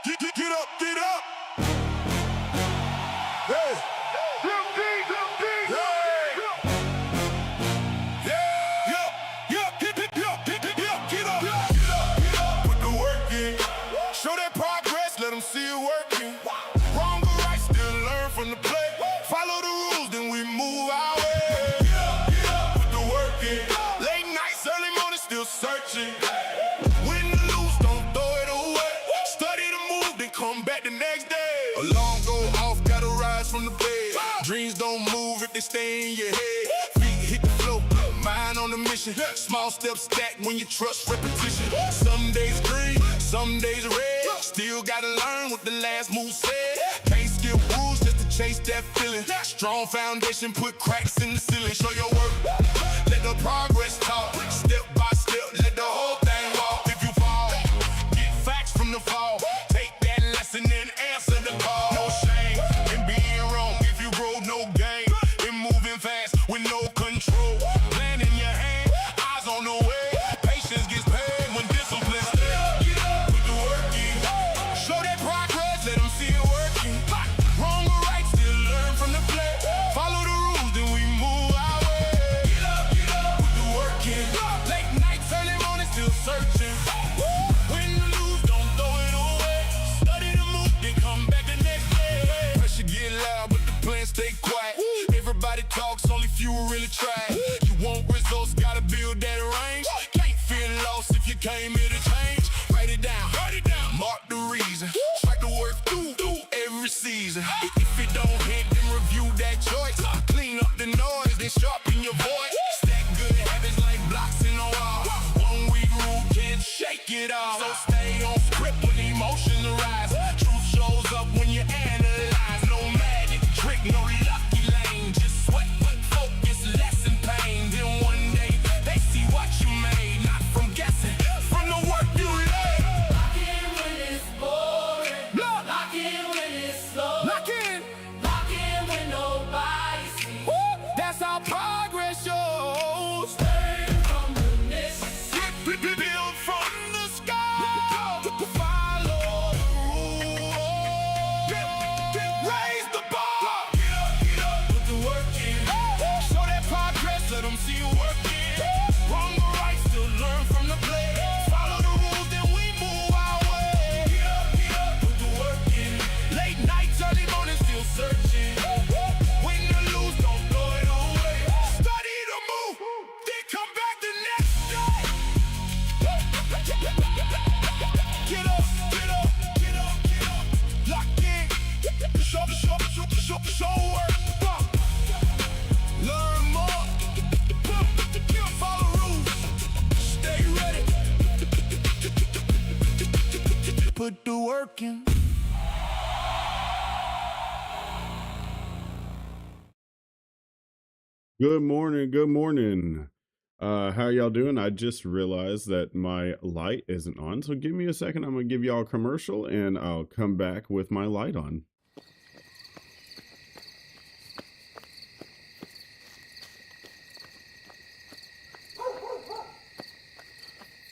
Get up, get up. Hey. Show that progress, let them see it working. Wrong or right, still learn from the play. Follow the rules, then we move our way. Put the work in. Late nights, early morning, still searching. Win or lose, don't throw it away. Study the move, then come back the next day. Alarm go off, gotta rise from the bed. Dreams don't move if they stay in your head. Feet hit the floor, mind on the mission. Small steps stack when you trust repetition. Some days green, some days red. Still gotta learn what the last move said. Can't skip rules just to chase that feeling. Strong foundation, put cracks in the ceiling. Show your work, let the progress talk. Step by step, let the whole thing walk. If you fall, get facts from the fall. Take that lesson and answer the call. No shame in being wrong. If you grow, no gain in moving fast with no control. Plan in your hand, eyes on the way. Patience gets paid when discipline. Put the work in. Show that progress, let them see it working. Wrong or right, still learn from the play. Follow the rules, then we move our way. Put the work in. Late nights, early morning, still searching. Win or lose, don't throw it away. Study the move, then come back the next day. Pressure get loud, but the plan stay quiet. Everybody talks, only few really try. You want results, gotta build that range. Can't feel lost if you came here to change. Write it down, mark the reason. Strike the work through every season. If it don't hit, then review that choice. Clean up the noise, then sharpen your voice. Stack good habits like blocks in a wall. 1 week rule can't shake it all. So stay on script when emotions arise. Truth shows up when you analyze. No magic trick, no lucky lane. Just sweat, but focus, lesson pain. Then one day they see what you made. Not from guessing, from the work you laid. Lock in when it's boring. Lock in when it's slow. Lock in. Lock in when nobody sees. That's how progress shows. Learn from the mistakes. Build from the sky. Follow the rules. Raise the bar. Get up, put the work in. Show that progress, let them see you working. Wrong or right, still learn from the play. Follow the rules, then we move our way. Get up, put the work in. Late nights, early morning, still searching. Win or lose, don't throw it away. Study the move, then come back the next day. Get up, get up, get up, get up. Lock in. Show work. Learn more. Follow rules. Stay ready. Put the work in. Good morning. Good morning. How y'all doing? I just realized that my light isn't on, so give me a second. I'm gonna give y'all a commercial and I'll come back with my light on.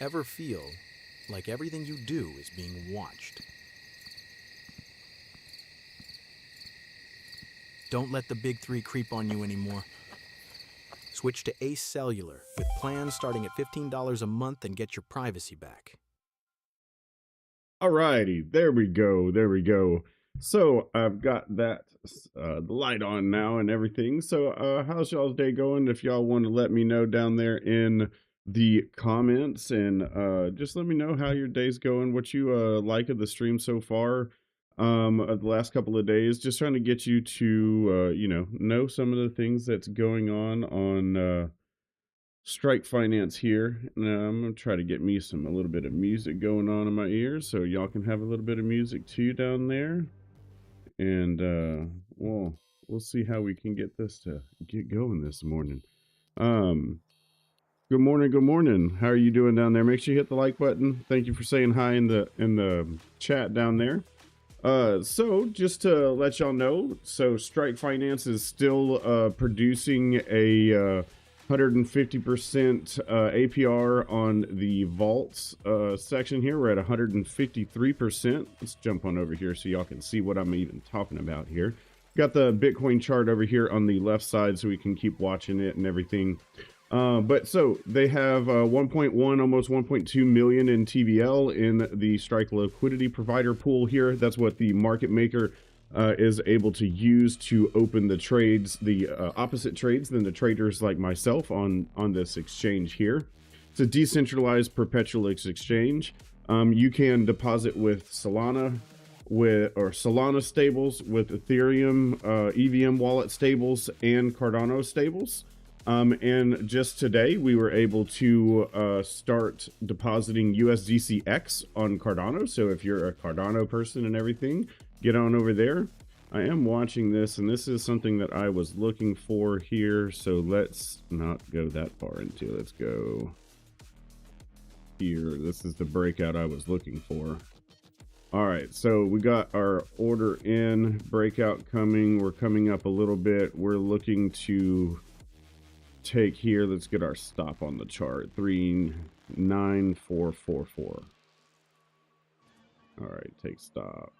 Ever feel like everything you do is being watched? Don't let the big three creep on you anymore. Switch to Ace Cellular with plans starting at $15 a month and get your privacy back. Alrighty, there we go. There we go. So I've got that the light on now and everything. So how's y'all's day going? If y'all want to let me know down there in the comments, and just let me know how your day's going, what you like of the stream so far, the last couple of days. Just trying to get you to know some of the things that's going on Strike Finance here. Now I'm gonna try to get me a little bit of music going on in my ears, so y'all can have a little bit of music too down there. And well, we'll see how we can get this to get going this morning. Good morning, good morning. How are you doing down there? Make sure you hit the like button. Thank you for saying hi in the chat down there. So just to let y'all know, so Strike Finance is still producing a 150% APR on the vaults section here. We're at 153%. Let's jump on over here so y'all can see what I'm even talking about here. Got the Bitcoin chart over here on the left side so we can keep watching it and everything. But so they have 1.1, almost 1.2 million in TVL in the Strike liquidity provider pool here. That's what the market maker is able to use to open the trades, the opposite trades than the traders like myself on this exchange here. It's a decentralized perpetual exchange. You can deposit with Solana, Solana stables, with Ethereum EVM wallet stables, and Cardano stables. And just today we were able to start depositing USDC X on Cardano. So if you're a Cardano person and everything, get on over there. I am watching this, and this is something that I was looking for here. So let's not go that far into it. Let's go here. This is the breakout I was looking for. All right, so we got our order in, breakout coming. We're coming up a little bit. We're looking to take here. Let's get our stop on the chart. 39444. All right, take stop.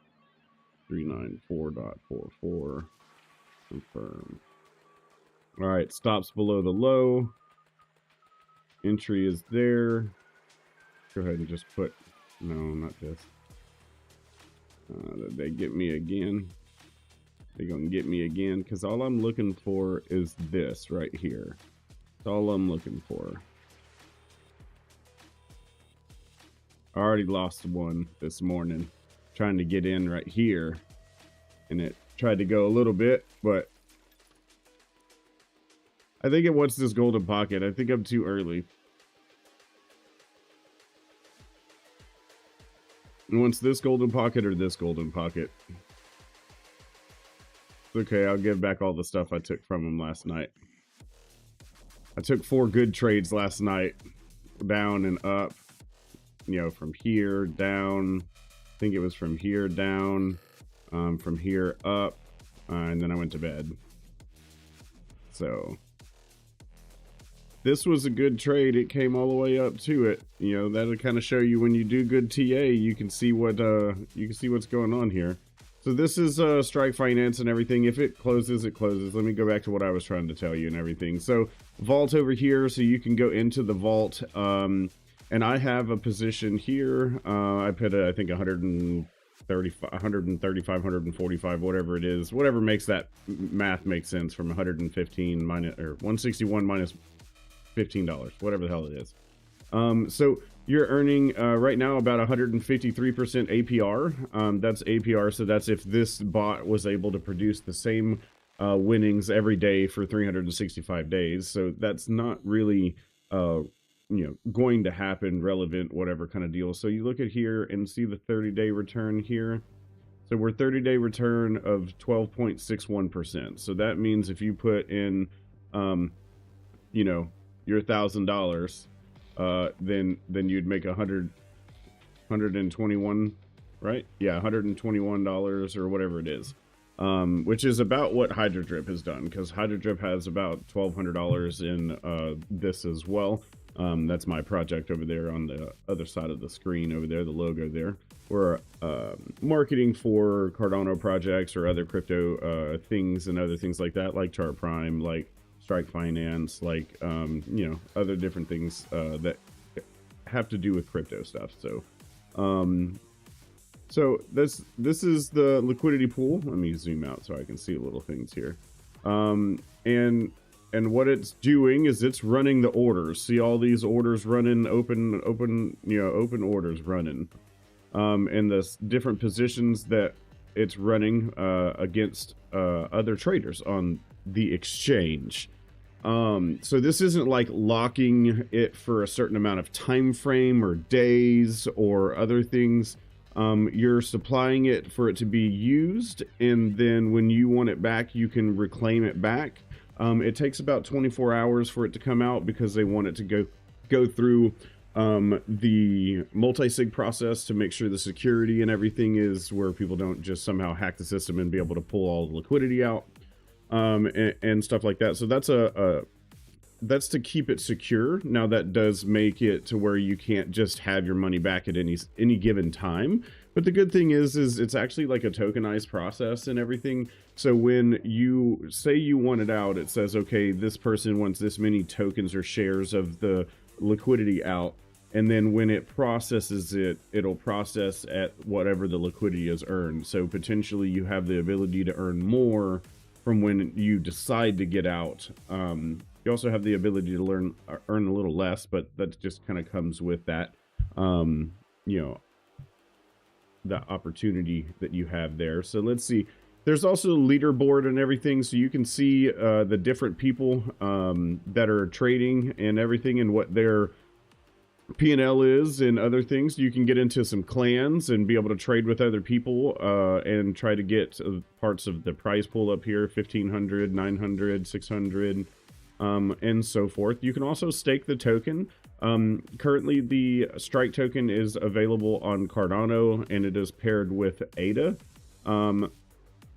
394.44. Confirm. All right, stops below the low. Entry is there. Go ahead and just put, no, not this. They get me again. They're gonna get me again because all I'm looking for is this right here. That's all I'm looking for. I already lost one this morning trying to get in right here, and it tried to go a little bit, but I think it wants this golden pocket. I think I'm too early. It wants this golden pocket or this golden pocket. Okay, I'll give back all the stuff I took from him last night. I took 4 good trades last night, down and up, you know, from here down. I think it was from here down, from here up, and then I went to bed. So this was a good trade. It came all the way up to it. You know, that'll kind of show you when you do good TA, you can see what what's going on here. So this is Strike Finance and everything. If it closes, it closes. Let me go back to what I was trying to tell you and everything. So vault over here, so you can go into the vault. And I have a position here. I put I think 135, 145, whatever it is, whatever makes that math make sense, from 115 minus, or 161 minus $15, whatever the hell it is. So you're earning right now about 153% APR. That's APR, so that's if this bot was able to produce the same winnings every day for 365 days. So that's not really you know, going to happen, relevant, whatever kind of deal. So you look at here and see the 30-day return here. So we're 30-day return of 12.61%. So that means if you put in you know, your $1,000, then you'd make 121, right? Yeah, $121 or whatever it is, which is about what Hydrodrip has done, because Hydrodrip has about $1,200 in this as well. That's my project over there on the other side of the screen over there, the logo there. We're marketing for Cardano projects or other crypto things and other things like that, like Chart Prime, like Strike Finance, like you know, other different things that have to do with crypto stuff. So so this is the liquidity pool. Let me zoom out so I can see little things here. And what it's doing is it's running the orders. See all these orders running, open orders running, and the different positions that it's running against other traders on the exchange. So this isn't like locking it for a certain amount of time frame or days or other things. You're supplying it for it to be used, and then when you want it back, you can reclaim it back. It takes about 24 hours for it to come out because they want it to go through the multi-sig process to make sure the security and everything is where people don't just somehow hack the system and be able to pull all the liquidity out, and stuff like that. So that's a that's to keep it secure. Now that does make it to where you can't just have your money back at any given time. But the good thing is it's actually like a tokenized process and everything. So when you say you want it out, it says, okay, this person wants this many tokens or shares of the liquidity out. And then when it processes it, it'll process at whatever the liquidity is earned. So potentially you have the ability to earn more from when you decide to get out. You also have the ability to earn a little less, but that just kind of comes with that, you know, the opportunity that you have there. So let's see. There's also a leaderboard and everything, so you can see the different people that are trading and everything and what their P&L is and other things. You can get into some clans and be able to trade with other people and try to get parts of the prize pool up here, 1500, 900, 600, and so forth. You can also stake the token. Currently the strike token is available on Cardano and it is paired with ADA.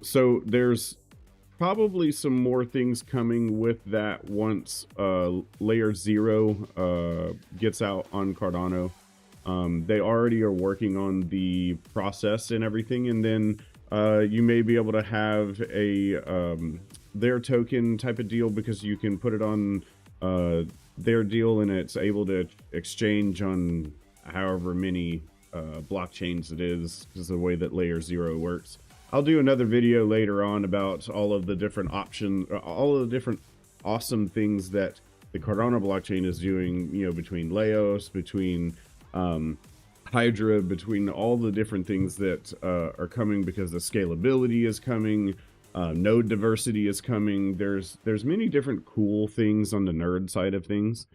So there's probably some more things coming with that once layer 0 gets out on Cardano. They already are working on the process and everything, and then you may be able to have a their token type of deal, because you can put it on their deal and it's able to exchange on however many blockchains it is, because of the way that layer 0 works. I'll do another video later on about all of the different options, all of the different awesome things that the Cardano blockchain is doing, you know, between Leos, between Hydra, between all the different things that are coming, because the scalability is coming, node diversity is coming. There's many different cool things on the nerd side of things.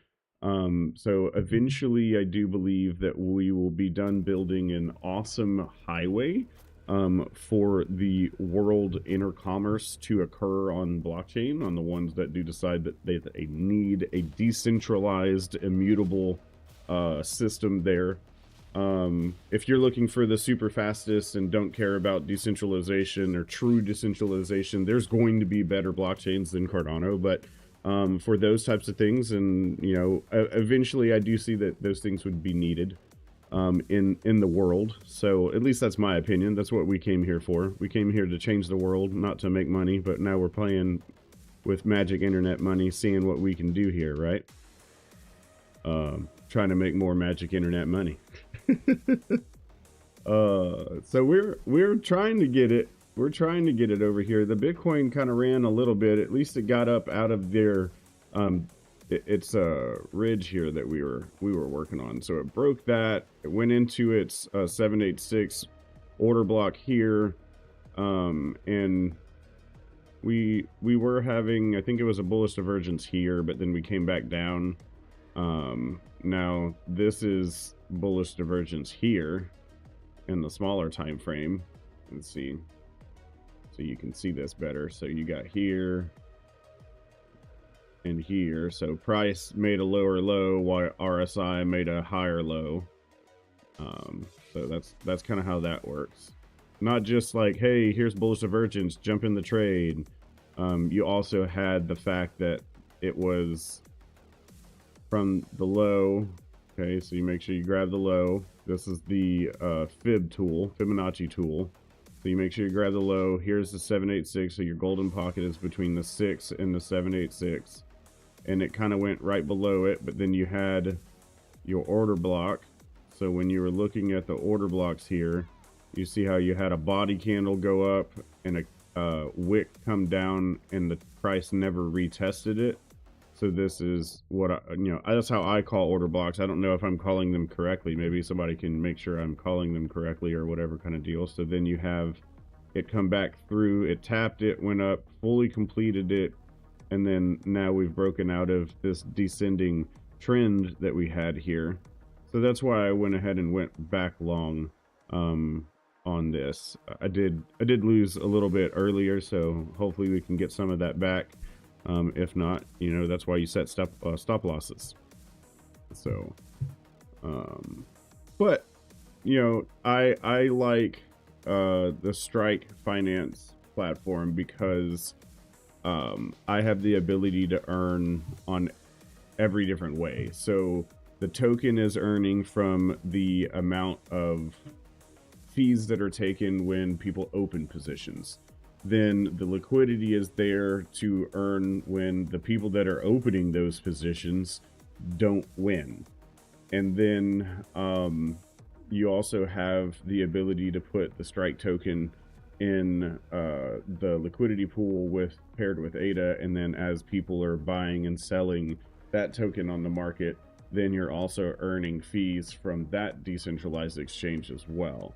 So eventually I do believe that we will be done building an awesome highway for the world intercommerce to occur on blockchain, on the ones that do decide that they need a decentralized, immutable system there. If you're looking for the super fastest and don't care about decentralization or true decentralization, there's going to be better blockchains than Cardano, but for those types of things, and you know, eventually I do see that those things would be needed in the world. So at least that's my opinion. That's what we came here for. We came here to change the world, not to make money, but now we're playing with magic internet money, seeing what we can do here, right? Trying to make more magic internet money. So we're trying to get it. We're trying to get it over here. The Bitcoin kind of ran a little bit. At least it got up out of their it's a ridge here that we were working on. So it broke that. It went into its 786 order block here, and we were having, I think it was a bullish divergence here, but then we came back down. Now this is bullish divergence here in the smaller time frame. Let's see, so you can see this better. So you got here and here. So price made a lower low while RSI made a higher low. So that's kind of how that works. Not just like, hey, here's bullish divergence, jump in the trade. You also had the fact that it was from the low. Okay, so you make sure you grab the low. This is the Fibonacci tool. So you make sure you grab the low. Here's the 786. So your golden pocket is between the 6 and the 786. And it kind of went right below it, but then you had your order block. So when you were looking at the order blocks here, you see how you had a body candle go up and a wick come down, and the price never retested it. So this is what that's how I call order blocks. I don't know if I'm calling them correctly. Maybe somebody can make sure I'm calling them correctly or whatever kind of deal. So then you have it come back through, it tapped it, went up, fully completed it, and then now we've broken out of this descending trend that we had here. So that's why I went ahead and went back long on this. I did lose a little bit earlier, so hopefully we can get some of that back. If not, that's why you set stop losses. So but I like the Strike Finance platform because I have the ability to earn on every different way. So the token is earning from the amount of fees that are taken when people open positions. Then the liquidity is there to earn when the people that are opening those positions don't win. And then you also have the ability to put the strike token in the liquidity pool paired with ADA, and then as people are buying and selling that token on the market, then you're also earning fees from that decentralized exchange as well.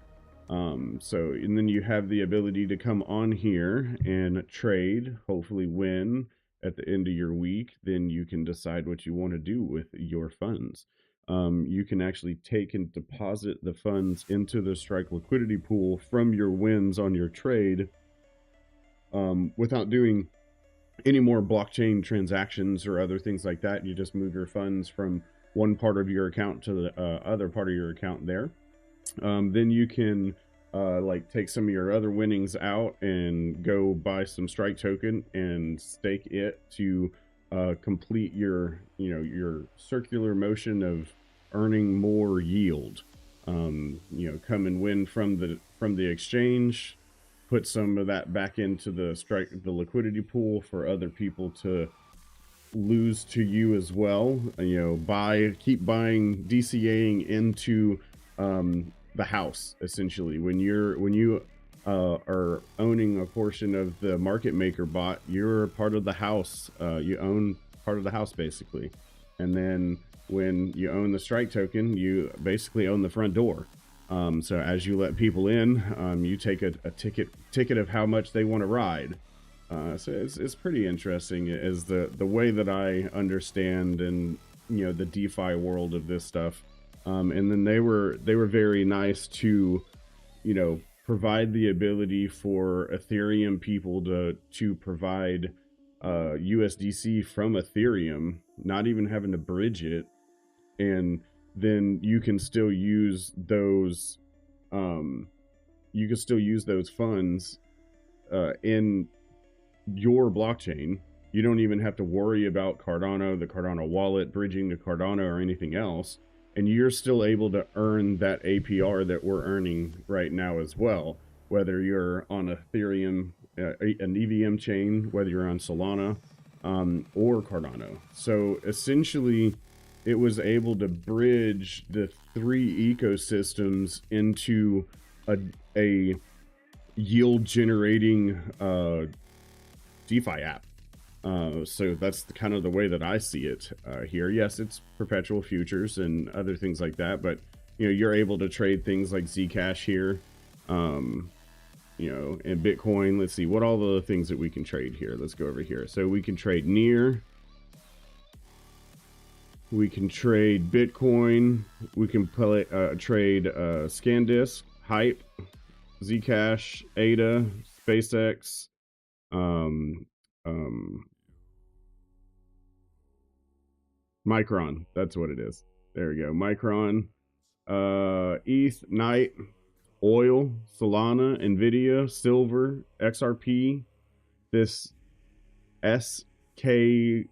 And then you have the ability to come on here and trade, hopefully win at the end of your week. Then you can decide what you want to do with your funds. You can actually take and deposit the funds into the Strike liquidity pool from your wins on your trade without doing any more blockchain transactions or other things like that. You just move your funds from one part of your account to the other part of your account there. Then you can like take some of your other winnings out and go buy some Strike token and stake it to complete your your circular motion of earning more yield. Come and win from the exchange, put some of that back into the liquidity pool for other people to lose to you as well. Keep buying, DCAing into the house. Essentially, when you are owning a portion of the market maker bot, you're part of the house. You own part of the house basically. And then when you own the Strike token, you basically own the front door. So as you let people in, you take a ticket of how much they want to ride. So it's pretty interesting as the way that I understand and the DeFi world of this stuff. And then they were very nice to provide the ability for Ethereum people to provide USDC from Ethereum, not even having to bridge it, and then you can still use those funds in your blockchain. You don't even have to worry about Cardano, the Cardano wallet, bridging to Cardano or anything else, and you're still able to earn that APR that we're earning right now as well, whether you're on Ethereum, an EVM chain, whether you're on Solana or Cardano. So essentially it was able to bridge the three ecosystems into a yield generating DeFi app. So that's kind of the way that I see it here. Yes, it's perpetual futures and other things like that, but you're able to trade things like Zcash here, and Bitcoin. Let's see what all the things that we can trade here. Let's go over here. So we can trade Near. We can trade Bitcoin. We can trade ScanDisk, Hype, Zcash, ADA, SpaceX, Micron. That's what it is. There we go. Micron, ETH, Knight, Oil, Solana, Nvidia, Silver, XRP, this SKHYNIX.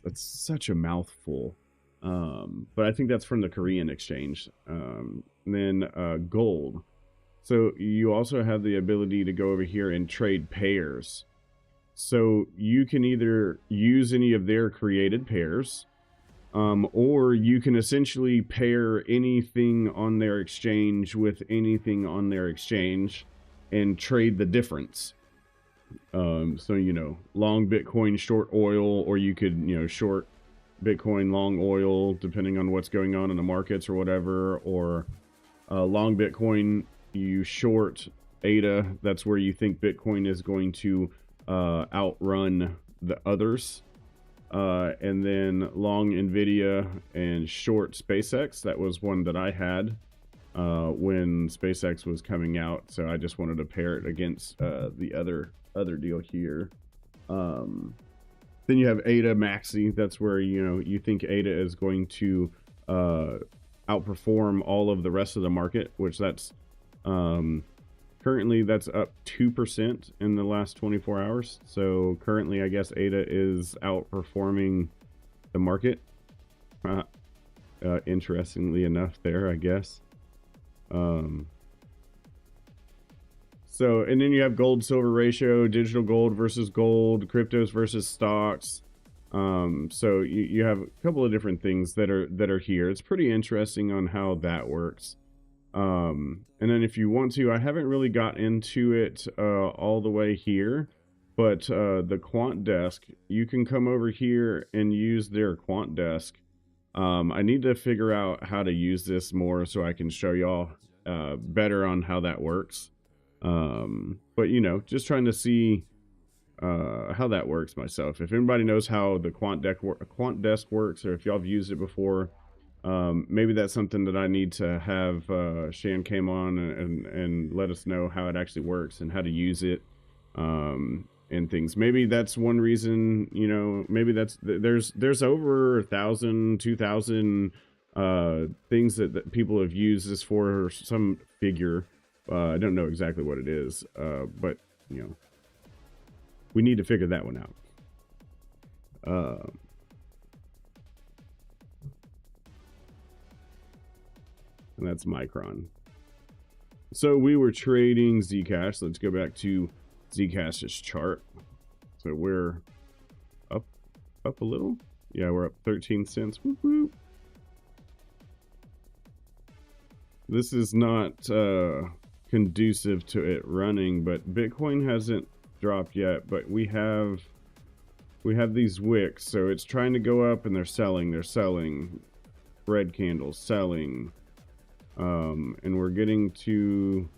That's such a mouthful. But I think that's from the Korean exchange. And then gold. So you also have the ability to go over here and trade pairs. So you can either use any of their created pairs, or you can essentially pair anything on their exchange with anything on their exchange and trade the difference. So long Bitcoin, short oil, or you could short Bitcoin, long oil, depending on what's going on in the markets or whatever, or long Bitcoin, you short ADA. That's where you think Bitcoin is going to outrun the others, and then long Nvidia and short SpaceX. That was one that I had when SpaceX was coming out, so I just wanted to pair it against the other deal here. Then you have ADA Maxi. That's where you think ADA is going to outperform all of the rest of the market, which that's currently that's up 2% in the last 24 hours. So currently I guess ADA is outperforming the market. Interestingly enough there, I guess. So, and then you have gold silver ratio, digital gold versus gold, cryptos versus stocks. So you have a couple of different things that are here. It's pretty interesting on how that works. And then if you want to, I haven't really got into it all the way here, but the quant desk, you can come over here and use their quant desk. I need to figure out how to use this more so I can show y'all better on how that works. But you know, just trying to see how that works myself. If anybody knows how the quant desk works, or if y'all have used it before, maybe that's something that I need to have Shan came on and let us know how it actually works and how to use it, and things. Maybe that's one reason, you know, maybe that's there's over 1,000, 2,000 things that people have used this for, or some figure. I don't know exactly what it is, but you know, we need to figure that one out. And that's Micron. So we were trading Zcash. Let's go back to Zcash's chart. So we're up a little. Yeah, we're up 13 cents. Whoop, whoop. This is not conducive to it running, but Bitcoin hasn't dropped yet, but we have these wicks, so it's trying to go up and they're selling red candles, selling, and we're getting to,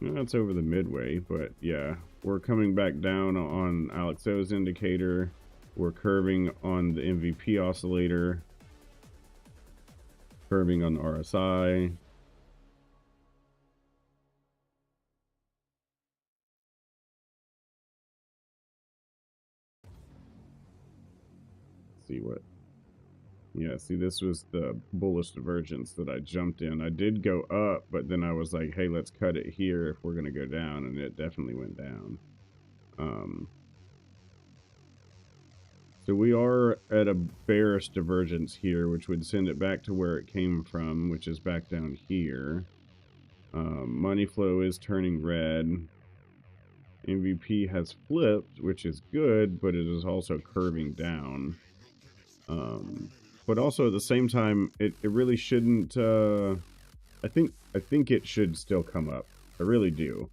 that's over the midway, but yeah, we're coming back down on Alex O's indicator. We're curving on the MVP oscillator, curving on the RSI. See what, yeah, see, this was the bullish divergence that I jumped in. I did go up, but then I was like, hey, let's cut it here if we're going to go down, and it definitely went down. So we are at a bearish divergence here, which would send it back to where it came from, which is back down here. Money flow is turning red. MVP has flipped, which is good, but it is also curving down. But also at the same time, it really shouldn't, I think it should still come up. I really do.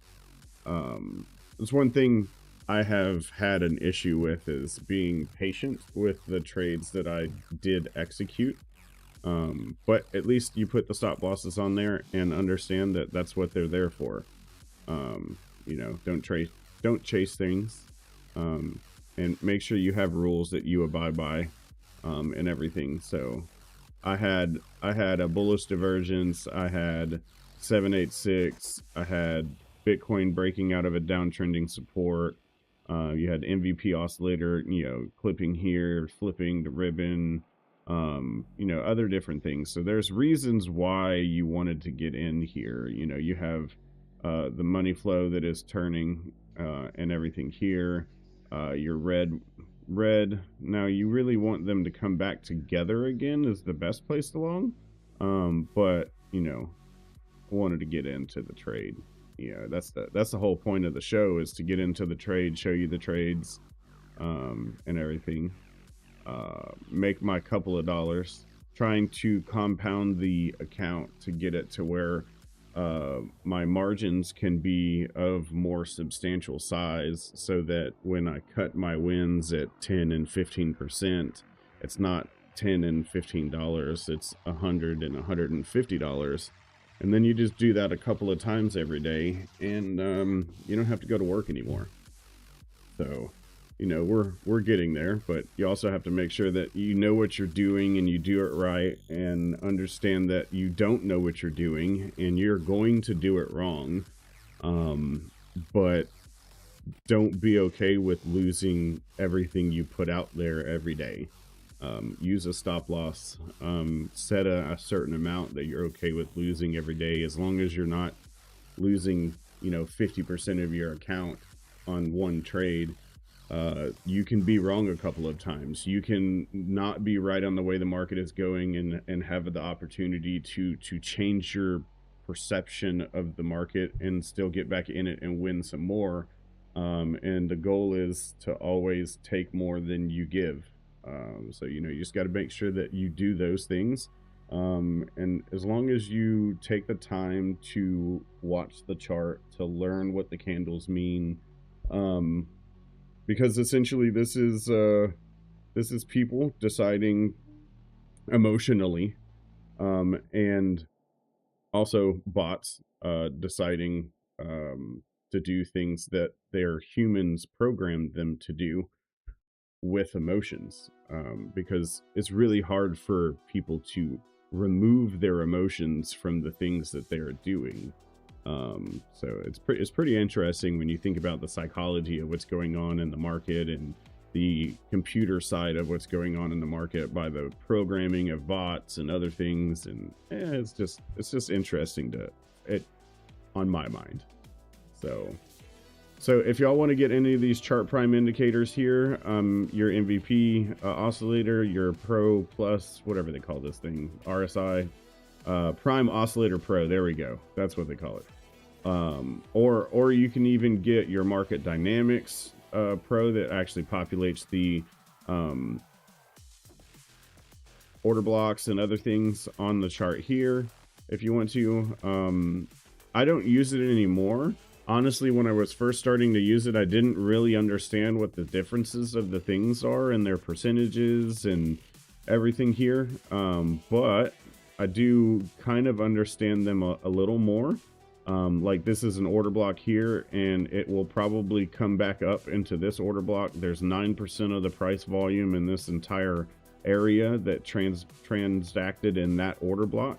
It's one thing I have had an issue with, is being patient with the trades that I did execute. But at least you put the stop losses on there and understand that that's what they're there for. You know, don't chase things, and make sure you have rules that you abide by. And everything. So I had a bullish divergence, I had 786, I had Bitcoin breaking out of a downtrending support, you had MVP oscillator, you know, clipping here, flipping the ribbon, you know, other different things. So there's reasons why you wanted to get in here. You know, you have the money flow that is turning, and everything here, your red. Now you really want them to come back together again is the best place to long, but you know, wanted to get into the trade. You know, that's the whole point of the show, is to get into the trade, show you the trades, and everything, make my couple of dollars, trying to compound the account to get it to where my margins can be of more substantial size, so that when I cut my wins at 10 and 15%, it's not $10 and $15, it's $100 and $150. And then you just do that a couple of times every day, and you don't have to go to work anymore. So, you know, we're getting there, but you also have to make sure that you know what you're doing and you do it right, and understand that you don't know what you're doing and you're going to do it wrong. But don't be okay with losing everything you put out there every day. Use a stop loss, set a certain amount that you're okay with losing every day, as long as you're not losing, you know, 50% of your account on one trade. You can be wrong a couple of times. You can not be right on the way the market is going, and have the opportunity to change your perception of the market and still get back in it and win some more. And the goal is to always take more than you give. So, you know, you just got to make sure that you do those things. And as long as you take the time to watch the chart, to learn what the candles mean, because essentially this is people deciding emotionally, and also bots deciding to do things that their humans programmed them to do with emotions, because it's really hard for people to remove their emotions from the things that they're doing. So it's pretty interesting when you think about the psychology of what's going on in the market and the computer side of what's going on in the market by the programming of bots and other things. And it's just interesting on my mind. So if y'all want to get any of these chart prime indicators here, your MVP oscillator, your Pro Plus, whatever they call this thing, RSI, Prime Oscillator Pro, there we go. That's what they call it. Or you can even get your Market Dynamics Pro that actually populates the order blocks and other things on the chart here if you want to. I don't use it anymore. Honestly, when I was first starting to use it, I didn't really understand what the differences of the things are and their percentages and everything here. But I do kind of understand them a little more. Like this is an order block here, and it will probably come back up into this order block. There's 9% of the price volume in this entire area that transacted in that order block.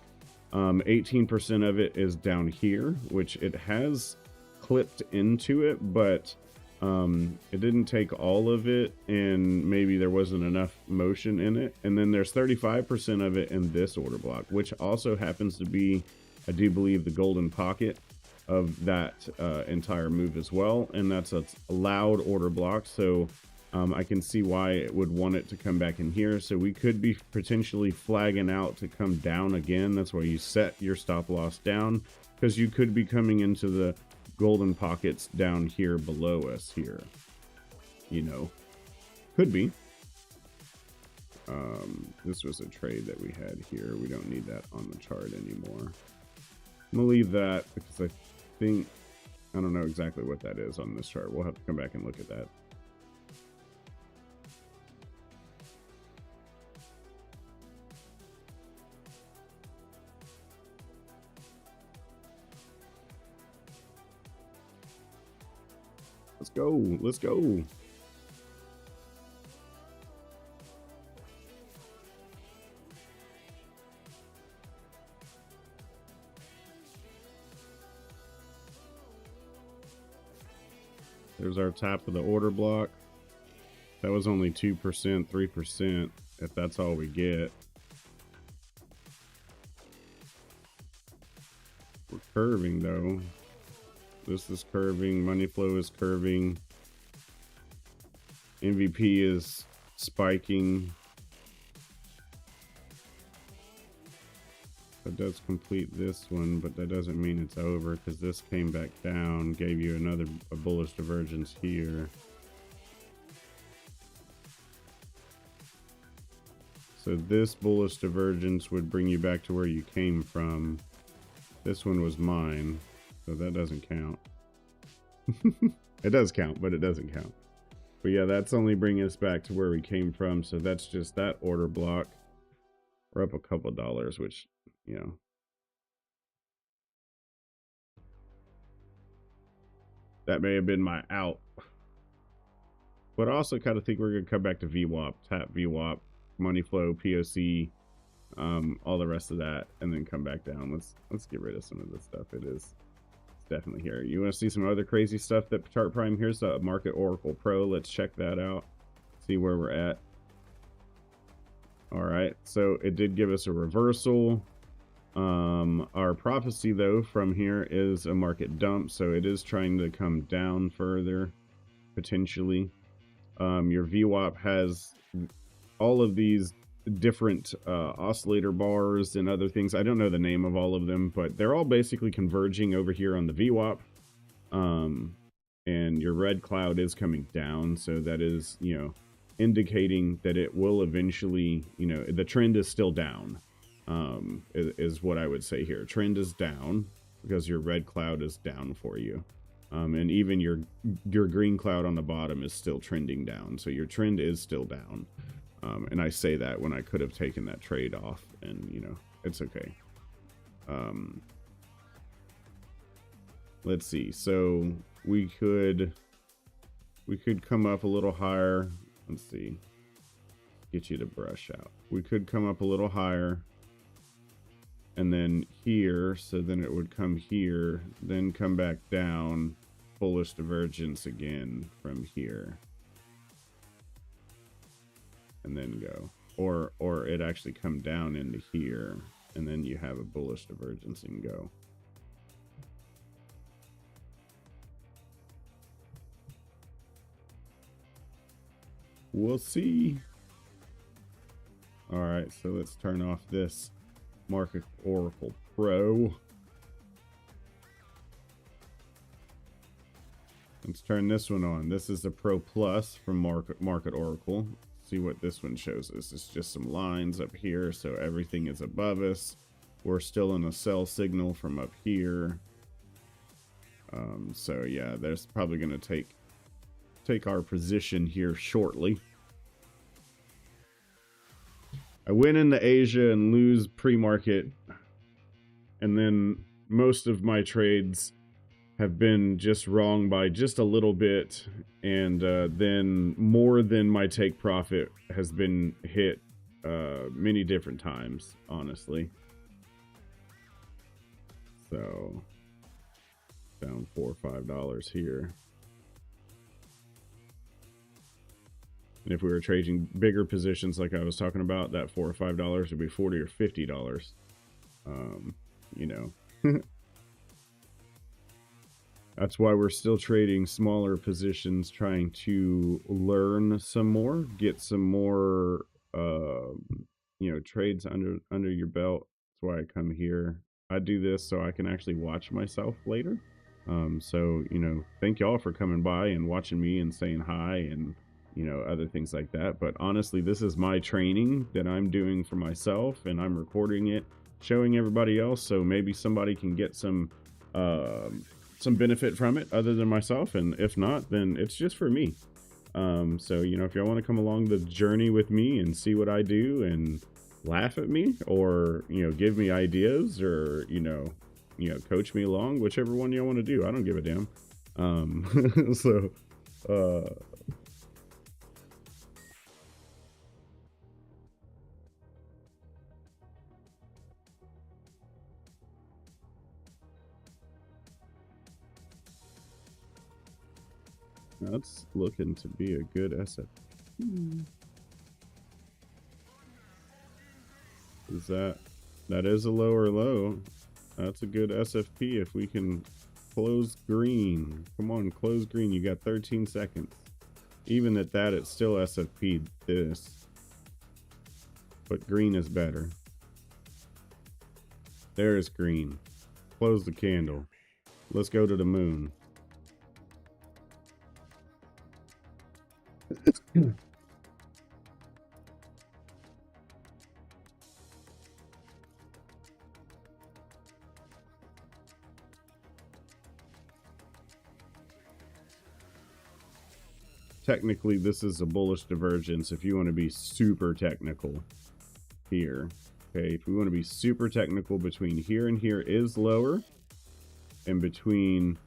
18% of it is down here, which it has clipped into it, but it didn't take all of it, and maybe there wasn't enough motion in it. And then there's 35% of it in this order block, which also happens to be, I do believe, the golden pocket of that entire move as well. And that's a loud order block, so I can see why it would want it to come back in here. So we could be potentially flagging out to come down again. That's why you set your stop loss down, because you could be coming into the golden pockets down here below us here, you know, could be. This was a trade that we had here. We don't need that on the chart anymore. I'm gonna leave that because I don't know exactly what that is on this chart. We'll have to come back and look at that. Let's go. Let's go. There's our top of the order block. That was only 2%, 3%, if that's all we get. We're curving though. This is curving, money flow is curving, MVP is spiking. That does complete this one, but that doesn't mean it's over, because this came back down, gave you a bullish divergence here. So this bullish divergence would bring you back to where you came from. This one was mine, so that doesn't count. It does count, but it doesn't count. But yeah, that's only bringing us back to where we came from. So that's just that order block. We're up a couple dollars, which, you know, that may have been my out. But I also kind of think we're going to come back to VWAP, tap VWAP, money flow, POC, all the rest of that, and then come back down. Let's get rid of some of this stuff. It's definitely here. You want to see some other crazy stuff that Chart Prime? Here's the Market Oracle Pro. Let's check that out, see where we're at. All right, so it did give us a reversal. Our prophecy though from here is a market dump, so it is trying to come down further potentially. Your VWAP has all of these different oscillator bars and other things. I don't know the name of all of them, but they're all basically converging over here on the VWAP. And your red cloud is coming down, so that is, you know, indicating that it will eventually, you know, the trend is still down, is what I would say here. Trend is down because your red cloud is down for you. And even your green cloud on the bottom is still trending down, so your trend is still down. And I say that when I could have taken that trade off, and you know, it's okay. Let's see. So we could come up a little higher. Let's see. Get you to brush out. We could come up a little higher. And then here, so then it would come here, then come back down, bullish divergence again from here. And then go. Or it actually come down into here, and then you have a bullish divergence and go. We'll see. All right, so let's turn off this Market Oracle Pro. Let's turn this one on. This is the Pro Plus from Market Oracle. See what this one shows us. It's just some lines up here, so everything is above us. We're still in a sell signal from up here. So yeah, there's probably going to take our position here shortly. I went into Asia and lose pre-market, and then most of my trades have been just wrong by just a little bit, and then more than my take profit has been hit many different times, honestly. So down $4 or $5 here. And if we were trading bigger positions like I was talking about, that $4 or $5 would be $40 or $50. You know, that's why we're still trading smaller positions, trying to learn some more, get some more, you know, trades under your belt. That's why I come here. I do this so I can actually watch myself later. So, you know, thank y'all for coming by and watching me and saying hi and, you know, other things like that. But honestly, this is my training that I'm doing for myself, and I'm recording it, showing everybody else, so maybe somebody can get some benefit from it other than myself. And if not, then it's just for me. So, you know, if y'all want to come along the journey with me and see what I do and laugh at me, or, you know, give me ideas, or, you know, coach me along, whichever one y'all want to do, I don't give a damn. So, that's looking to be a good SF. Is that is a lower low. That's a good SFP if we can close green. Come on, close green. You got 13 seconds. Even at that, it's still SFP this. But green is better. There's green. Close the candle. Let's go to the moon. Technically, this is a bullish divergence if you want to be super technical here. Okay, if we want to be super technical, between here and here is lower, and between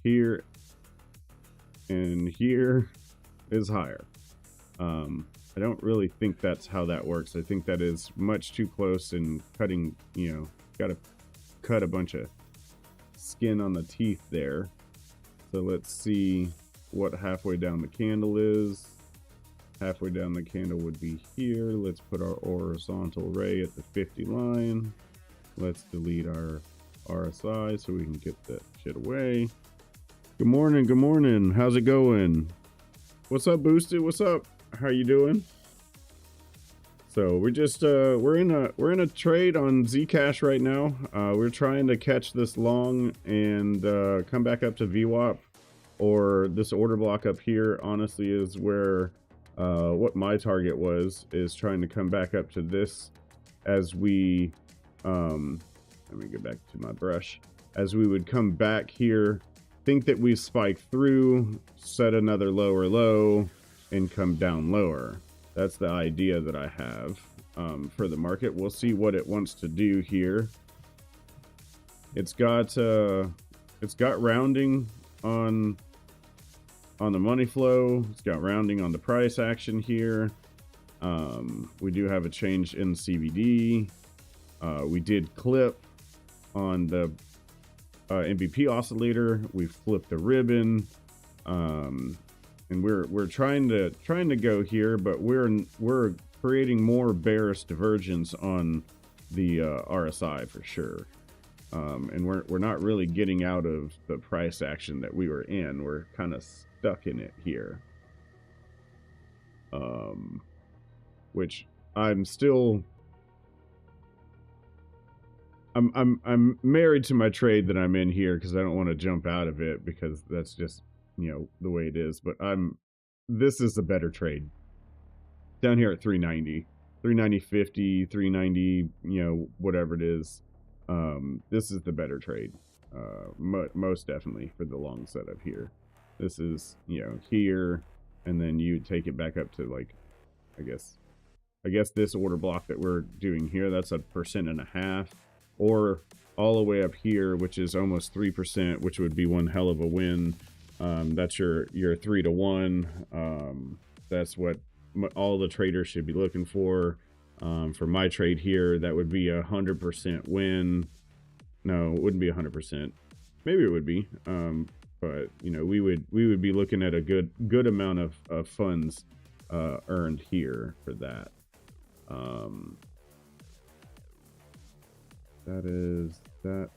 here and here is higher. I don't really think that's how that works. I think that is much too close and cutting, you know, got to cut a bunch of skin on the teeth there. So let's see what halfway down the candle is. Halfway down the candle would be here. Let's put our horizontal ray at the 50 line. Let's delete our RSI so we can get that shit away. Good morning, good morning. How's it going? What's up, Boosted? What's up? How you doing? So we're just we're in a trade on Zcash right now. We're trying to catch this long and come back up to VWAP, or this order block up here. Honestly, is where what my target was, is trying to come back up to this as we let me get back to my brush, as we would come back here, think that we spike through, set another lower low, and come down lower. That's the idea that I have for the market. We'll see what it wants to do here. It's got rounding on the money flow. It's got rounding on the price action here. We do have a change in CBD. We did clip on the MVP oscillator. We flipped the ribbon, and we're trying to go here, but we're creating more bearish divergence on the RSI for sure, and we're not really getting out of the price action that we were in. We're kind of stuck in it here, which I'm still. I'm married to my trade that I'm in here because I don't want to jump out of it, because that's just, you know, the way it is. But this is a better trade down here at 390, 390.50, 390, you know, whatever it is. This is the better trade, most definitely, for the long setup here. This is, you know, here, and then you take it back up to, like, I guess this order block that we're doing here, that's 1.5%, or all the way up here, which is almost 3%, which would be one hell of a win. That's your 3 to 1. That's what all the traders should be looking for. For my trade here, that would be 100% win. No, it wouldn't be 100%. Maybe it would be, but you know, we would be looking at a good amount of funds earned here for that. That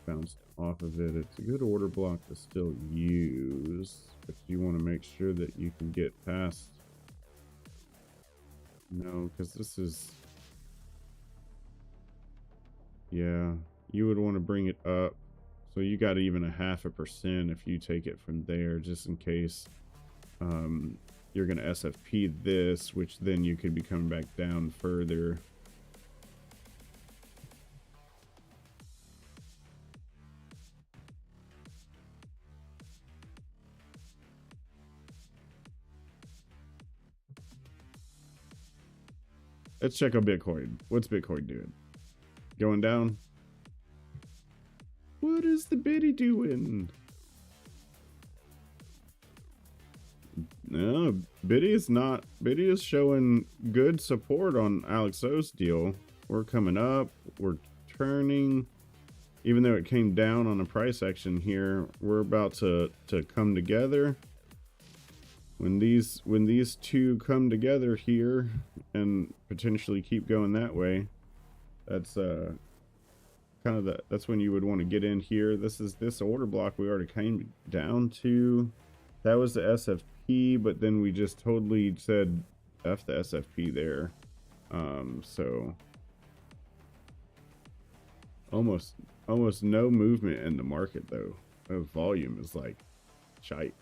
bounced off of it. It's a good order block to still use, but you want to make sure that you can get past. No, because this is, yeah, you would want to bring it up, so you got even 0.5% if you take it from there, just in case you're going to SFP this, which then you could be coming back down further. Let's check out Bitcoin. What's Bitcoin doing? Going down? What is the biddy doing? No, Biddy is showing good support on Alex O's deal. We're coming up, we're turning, even though it came down on the price action here, we're about to come together. When these two come together here and potentially keep going that way, that's kind of that's when you would want to get in here. This is this order block we already came down to. That was the SFP, but then we just totally said F the SFP there. So almost no movement in the market though. The volume is like shite.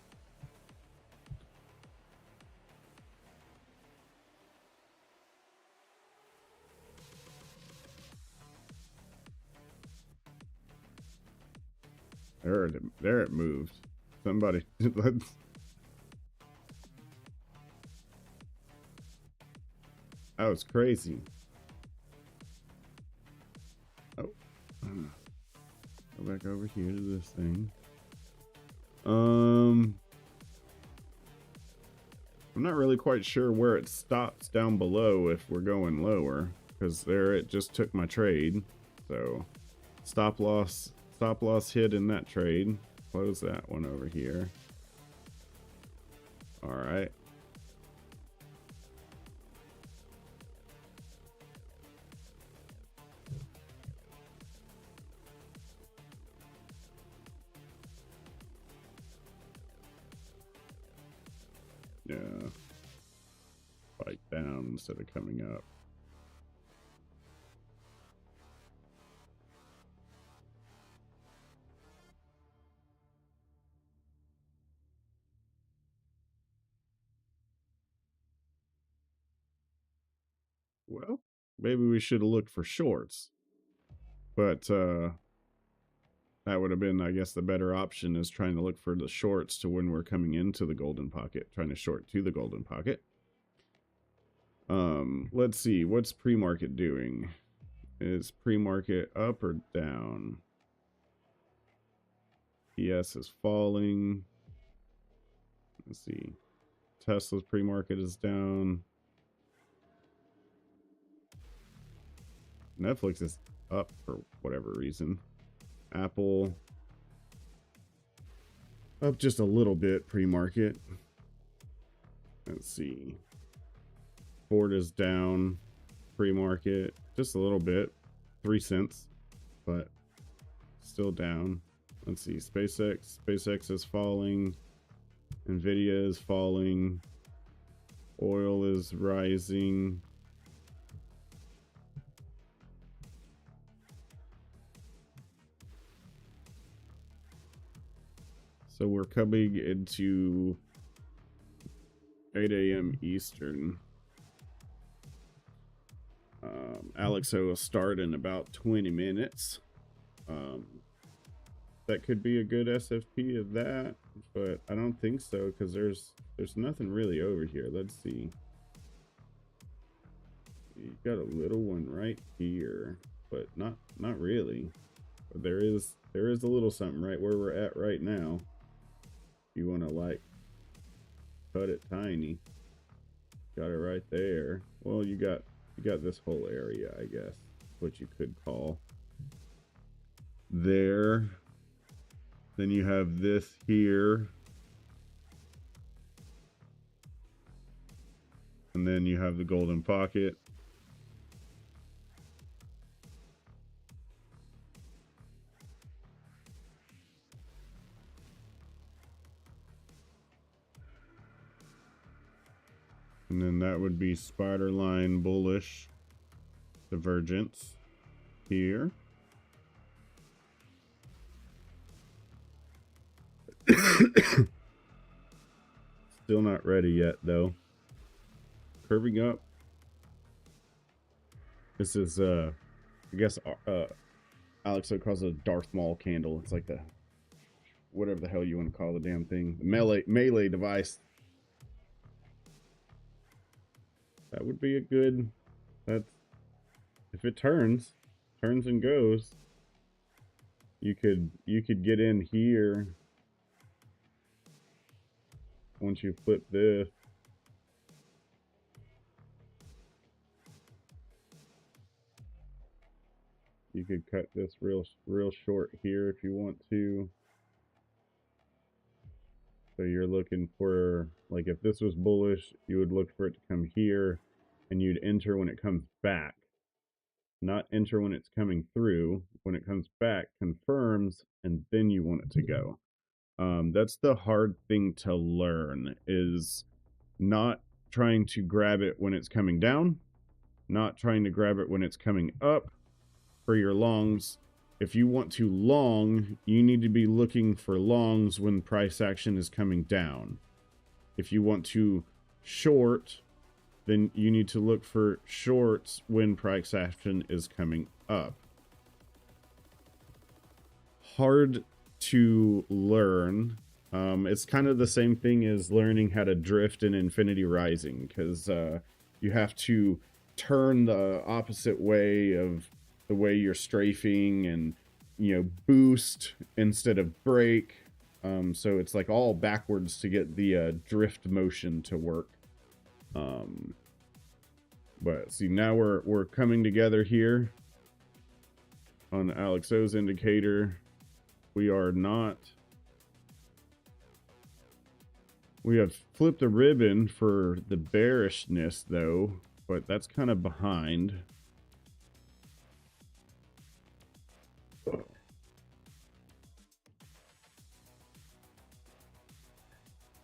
There it moved. Somebody let's. That was crazy. Oh, go back over here to this thing. I'm not really quite sure where it stops down below if we're going lower, because there it just took my trade. So stop loss hit in that trade. Close that one over here. All right. Yeah. Spike down instead of coming up. Well, maybe we should have looked for shorts. But that would have been, I guess, the better option is trying to look for the shorts to when we're coming into the golden pocket, trying to short to the golden pocket. Let's see, what's pre-market doing? Is pre-market up or down? ES is falling. Let's see. Tesla's pre-market is down. Netflix is up for whatever reason. Apple up just a little bit pre-market. Let's see. Ford is down pre-market just a little bit, 3 cents, but still down. Let's see. SpaceX is falling. Nvidia is falling. Oil is rising. So we're coming into 8 a.m. Eastern. Alexo will start in about 20 minutes. That could be a good SFP of that, but I don't think so because there's nothing really over here. Let's see. You got a little one right here, but not really. But there is a little something right where we're at right now. You want to like cut it tiny. Got it right there. Well, you got this whole area, I guess, what you could call there. Then you have this here. And then you have the golden pocket. And then that would be spider line bullish divergence here. Still not ready yet though. Curving up. This is I guess Alex calls it a Darth Maul candle. It's like the whatever the hell you want to call the damn thing. Melee device. That would be a good, that's, if it turns and goes, you could get in here once you flip this. You could cut this real short here if you want to. So you're looking for, like, if this was bullish, you would look for it to come here and you'd enter when it comes back. Not enter when it's coming through. When it comes back, confirms, and then you want it to go. That's the hard thing to learn, is not trying to grab it when it's coming down, not trying to grab it when it's coming up for your longs. If you want to long, you need to be looking for longs when price action is coming down. If you want to short, then you need to look for shorts when price action is coming up. Hard to learn. It's kind of the same thing as learning how to drift in Infinity Rising, because you have to turn the opposite way of the way you're strafing, and boost instead of brake. So it's like all backwards to get the drift motion to work. But see, now we're coming together here on the Alexo's indicator. We have flipped the ribbon for the bearishness though, but that's kind of behind.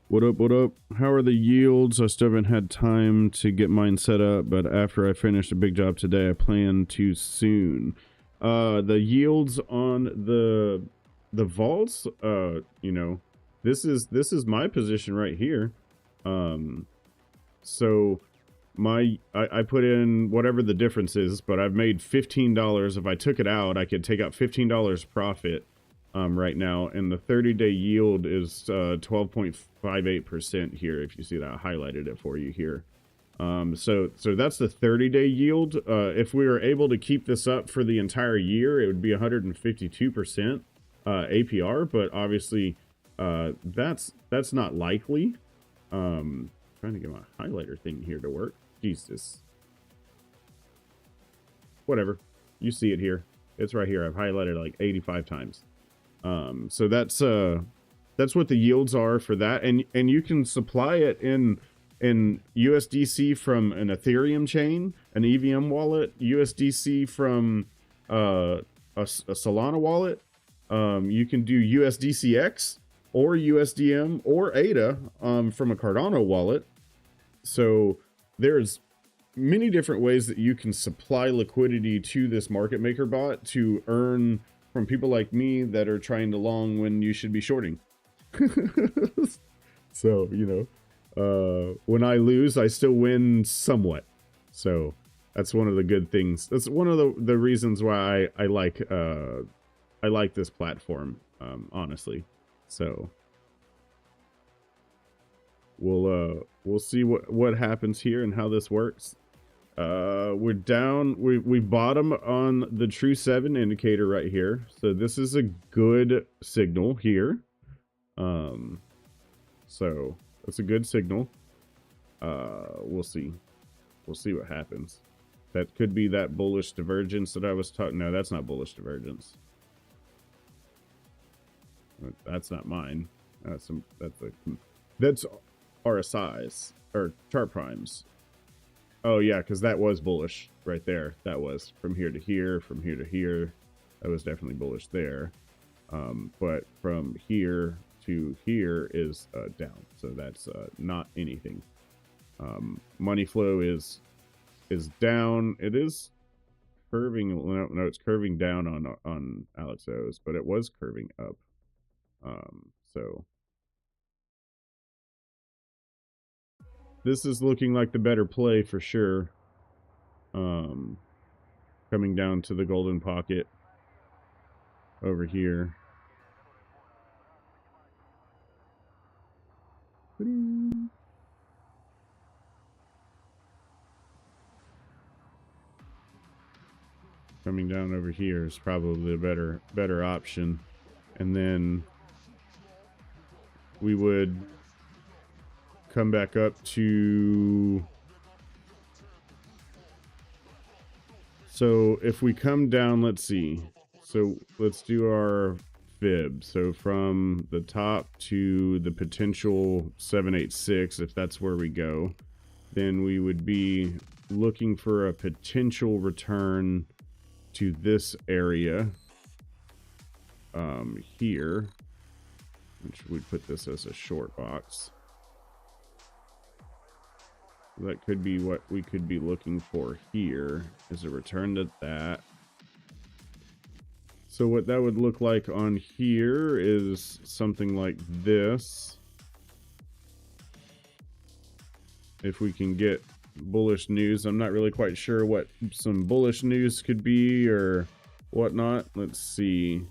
What up, what up? How are the yields? I still haven't had time to get mine set up, but after I finish a big job today, I plan to soon. The yields on the vaults, you know, this is my position right here. So I put in whatever the difference is, but I've made $15. If I took it out, I could take out $15 profit. Right now, and the 30-day yield is 12.58% here. If you see that, I highlighted it for you here. So that's the 30-day yield. If we were able to keep this up for the entire year, it would be 152% APR. But obviously, that's not likely. Trying to get my highlighter thing here to work. Jesus. Whatever. You see it here. It's right here. I've highlighted it like 85 times. So that's what the yields are for that, and you can supply it in USDC from an Ethereum chain, an EVM wallet, USDC from a Solana wallet. You can do USDCX or USDM or ADA from a Cardano wallet. So there's many different ways that you can supply liquidity to this market maker bot to earn from people like me that are trying to long when you should be shorting. So, you know, when I lose, I still win somewhat. So that's one of the good things. That's one of the reasons why I like this platform, honestly. So we'll see what happens here and how this works. We're down. We bottom on the True 7 indicator right here. So this is a good signal here. So that's a good signal. We'll see. We'll see what happens. That could be that bullish divergence that I was talking. No, that's not bullish divergence. That's not mine. That's RSIs or chart primes. Oh yeah, because that was bullish right there. That was from here to here, from here to here. That was definitely bullish there. But from here to here is down. So that's not anything. Money flow is down. It is curving. No, it's curving down on Alexos, but it was curving up. So this is looking like the better play for sure. Coming down to the golden pocket over here. Coming down over here is probably the better option. And then we would come back up to, so if we come down, let's see, so let's do our fib. So from the top to the potential 786, if that's where we go, then we would be looking for a potential return to this area here, which we'd put this as a short box. That could be what we could be looking for here, is a return to that. So what that would look like on here is something like this. If we can get bullish news. I'm not really quite sure what some bullish news could be or whatnot. Let's see.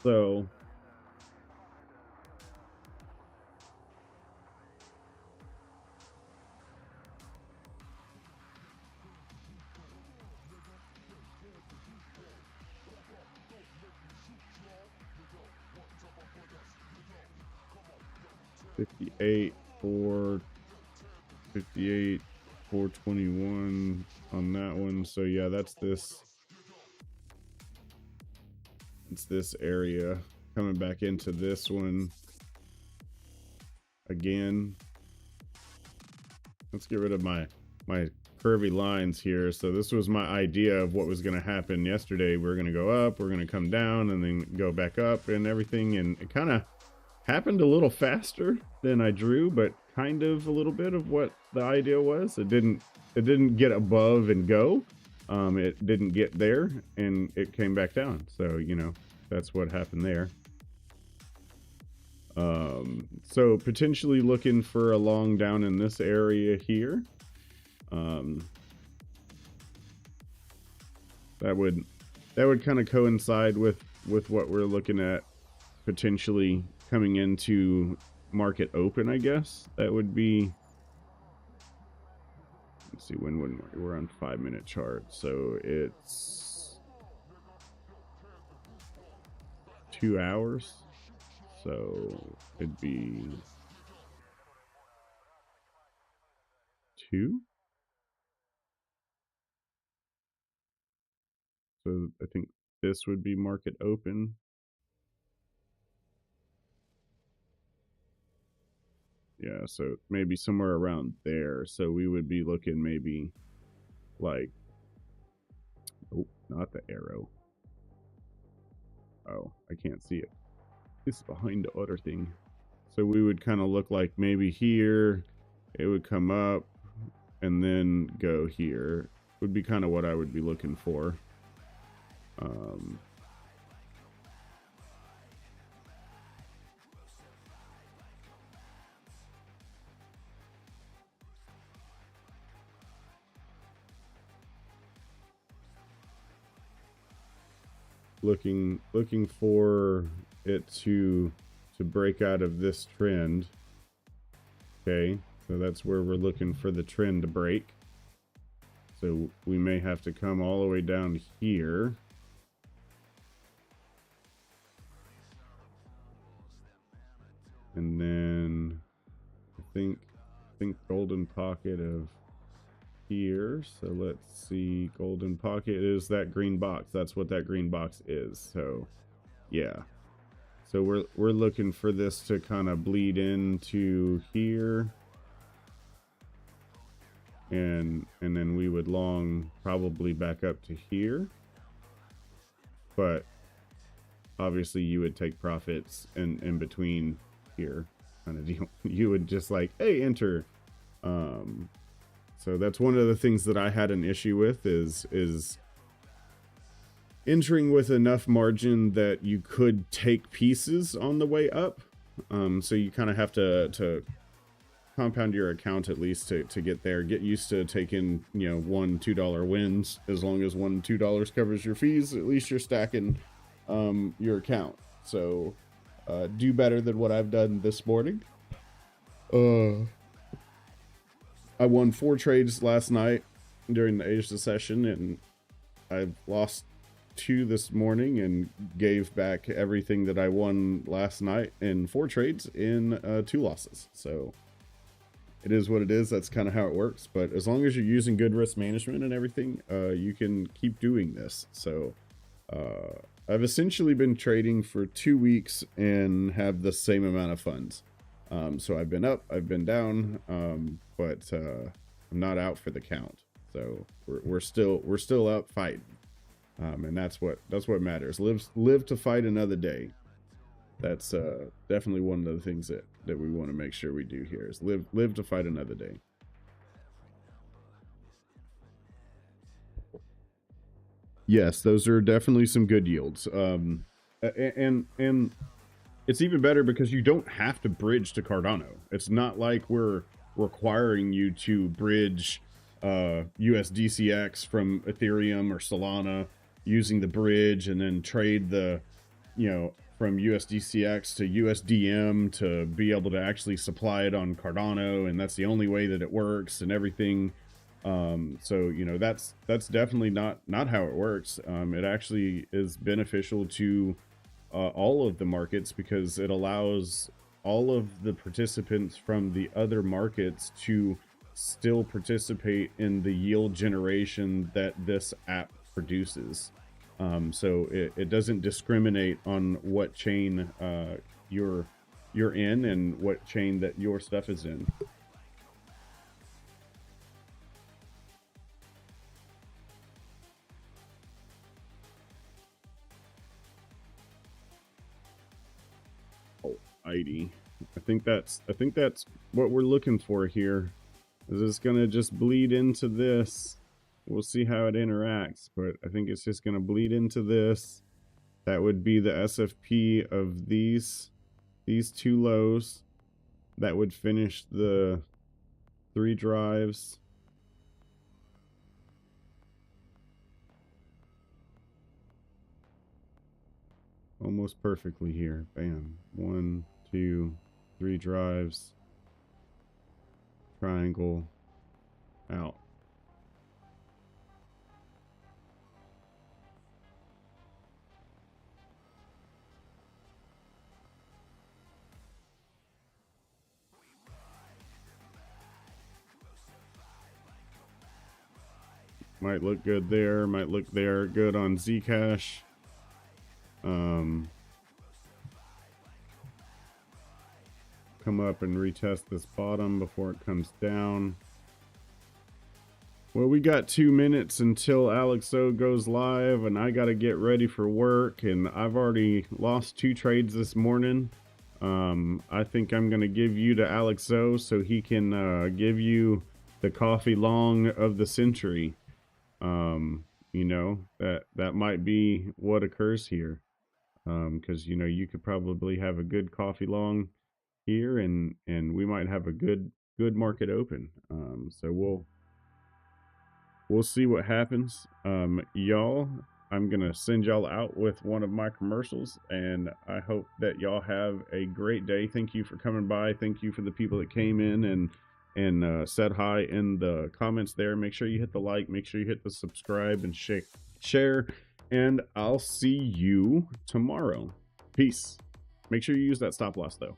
So $58 for 58 421 on that one. So yeah, that's this. It's this area coming back into this one again. let's get rid of my curvy lines here. So this was my idea of what was going to happen yesterday. We're going to go up, we're going to come down, and then go back up and everything. And it kind of happened a little faster than I drew, but kind of a little bit of what the idea was. It didn't get above and go. It didn't get there, and it came back down. So, you know, that's what happened there. So potentially looking for a long down in this area here. That would kind of coincide with what we're looking at potentially coming into market open, I guess. That would be, let's see, when we're on 5-minute chart, so it's 2 hours, so it'd be 2. So I think this would be market open. Yeah, so maybe somewhere around there. So we would be looking maybe like, oh, not the arrow. Oh, I can't see it. It's behind the other thing. So we would kind of look like maybe here, it would come up and then go here. Would be kind of what I would be looking for. Looking for it to break out of this trend. Okay, so that's where we're looking for the trend to break. So we may have to come all the way down here. And then I think golden pocket of here. So let's see, golden pocket is that green box. That's what that green box is. So yeah, so we're looking for this to kind of bleed into here, and then we would long probably back up to here, but obviously you would take profits in between here kind of deal. You would just like, hey, enter. So that's one of the things that I had an issue with is entering with enough margin that you could take pieces on the way up. So you kind of have to compound your account at least to get there. Get used to taking, you know, $1-2 wins. As long as $1-2 covers your fees, at least you're stacking your account. So do better than what I've done this morning. I won 4 trades last night during the Asia session, and I've lost 2 this morning and gave back everything that I won last night in 4 trades in 2 losses. So it is what it is. That's kind of how it works. But as long as you're using good risk management and everything, you can keep doing this. So I've essentially been trading for 2 weeks and have the same amount of funds. So I've been up, I've been down, but I'm not out for the count. So we're still up fighting, and that's what matters. Live to fight another day. That's definitely one of the things that we want to make sure we do here is live to fight another day. Yes, those are definitely some good yields. And it's even better because you don't have to bridge to Cardano. It's not like we're requiring you to bridge USDCX from Ethereum or Solana using the bridge and then trade the, you know, from USDCX to USDM to be able to actually supply it on Cardano, and that's the only way that it works and everything. So, you know, that's definitely not how it works. It actually is beneficial to all of the markets because it allows all of the participants from the other markets to still participate in the yield generation that this app produces. So it doesn't discriminate on what chain you're in and what chain that your stuff is in. be. I think that's what we're looking for here. Is it's gonna just bleed into this? We'll see how it interacts, but I think it's just gonna bleed into this. That would be the SFP of these two lows. That would finish the 3 drives. Almost perfectly here. Bam. 1, 2, 3 drives. Triangle. Out. Might look good there. Might look there. Good on Zcash. Come up and retest this bottom before it comes down. Well, we got 2 minutes until Alex O goes live, and I got to get ready for work, and I've already lost 2 trades this morning. I think I'm going to give you to Alex O so he can give you the coffee long of the century. You know, that might be what occurs here. Because, you know, you could probably have a good coffee long here, and we might have a good market open. So we'll see what happens. Y'all, I'm gonna send y'all out with one of my commercials, and I hope that y'all have a great day. Thank you for coming by. Thank you for the people that came in and said hi in the comments there. Make sure you hit the like, make sure you hit the subscribe and share, and I'll see you tomorrow. Peace. Make sure you use that stop loss though.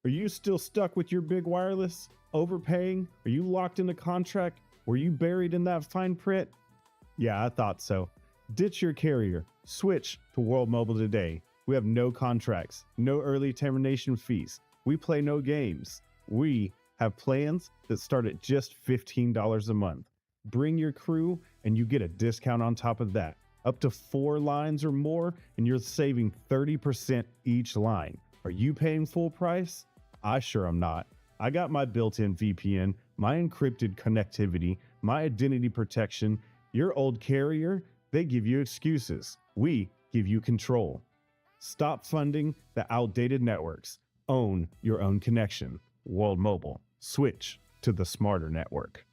Are you still stuck with your big wireless? Overpaying? Are you locked in a contract? Were you buried in that fine print? Yeah, I thought so. Ditch your carrier. Switch to World Mobile today. We have no contracts, no early termination fees. We play no games. We have plans that start at just $15 a month. Bring your crew and you get a discount on top of that. Up to 4 lines or more, and you're saving 30% each line. Are you paying full price? I sure am not. I got my built-in VPN, my encrypted connectivity, my identity protection. Your old carrier, they give you excuses. We give you control. Stop funding the outdated networks. Own your own connection. World Mobile. Switch to the smarter network.